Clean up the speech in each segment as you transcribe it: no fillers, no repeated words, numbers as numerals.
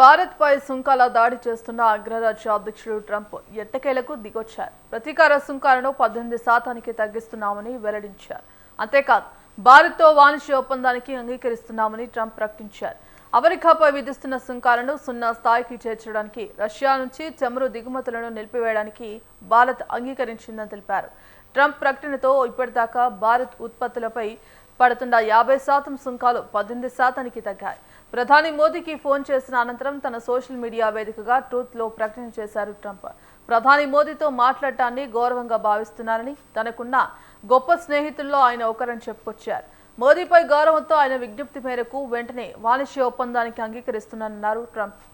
భారత్ పై సుంకాల దాడి చేస్తున్న అగ్రరాజ్య అధ్యక్షుడు ట్రంప్ ఎట్టకేలకు దిగొచ్చారు. ప్రతీకార సుంకాలను 18% తగ్గిస్తున్నామని వెల్లడించారు. అంతేకాదు భారత్తో వాణిజ్య ఒప్పందానికి అంగీకరిస్తున్నామని ట్రంప్ ప్రకటించారు. అమెరికాపై విధిస్తున్న సుంకాలను 0 స్థాయికి చేర్చడానికి, రష్యా నుంచి చమురు దిగుమతులను నిలిపివేయడానికి భారత్ అంగీకరించిందని తెలిపారు. ట్రంప్ ప్రకటనతో ఇప్పటిదాకా భారత్ ఉత్పత్తులపై పడుతున్న 50% సుంకాలు 18%కి తగ్గాయి. ప్రధాని మోదీకి ఫోన్ చేసిన అనంతరం తన సోషల్ మీడియా వేదికగా ట్రూత్లో ప్రకటన చేశారు ట్రంప్. ప్రధాని మోదీతో మాట్లాడటాన్ని గౌరవంగా భావిస్తున్నారని, తనకున్న గొప్ప స్నేహితుల్లో ఆయన ఒకరని చెప్పుకొచ్చారు. మోదీపై గౌరవంతో ఆయన విజ్ఞప్తి మేరకు వెంటనే వాణిజ్య ఒప్పందానికి అంగీకరిస్తున్నారన్నారు ట్రంప్.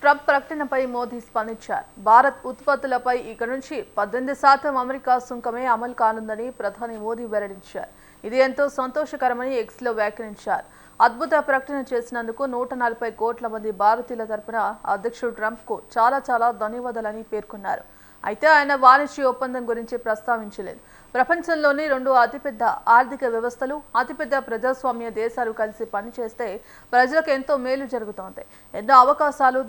ట్రంప్ ప్రకటనపై మోదీ స్పందించారు. భారత్ ఉత్పత్తులపై ఇక నుంచి 18% అమెరికా సుంకమే అమలు కానుందని ప్రధాని మోదీ వెల్లడించారు. ఇది ఎంతో సంతోషకరమని ఎక్స్లో వ్యాఖ్యానించారు. అద్భుత ప్రకటన చేసినందుకు 140 కోట్ల మంది భారతీయుల తరపున అధ్యక్షుడు ట్రంప్కు చాలా ధన్యవాదాలని పేర్కొన్నారు. అయితే ఆయన వాణిజ్య ఒప్పందం గురించి ప్రస్తావించలేదు. ప్రపంచంలోని 2 అతిపెద్ద ఆర్థిక వ్యవస్థలు, అతిపెద్ద ప్రజాస్వామ్య దేశాలు కలిసి పనిచేస్తే ప్రజలకు ఎంతో మేలు జరుగుతోంది. ఎన్నో అవకాశాలు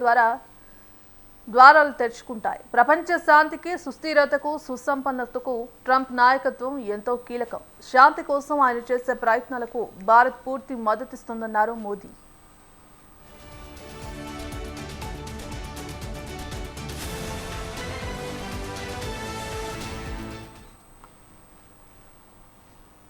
ద్వారాలు తెరుచుకుంటాయి. ప్రపంచ శాంతికి, సుస్థిరతకు, సుసంపన్నతకు ట్రంప్ నాయకత్వం ఎంతో కీలకం. శాంతి కోసం ఆయన చేసే ప్రయత్నాలకు భారత్ పూర్తి మద్దతిస్తుందన్నారు మోదీ.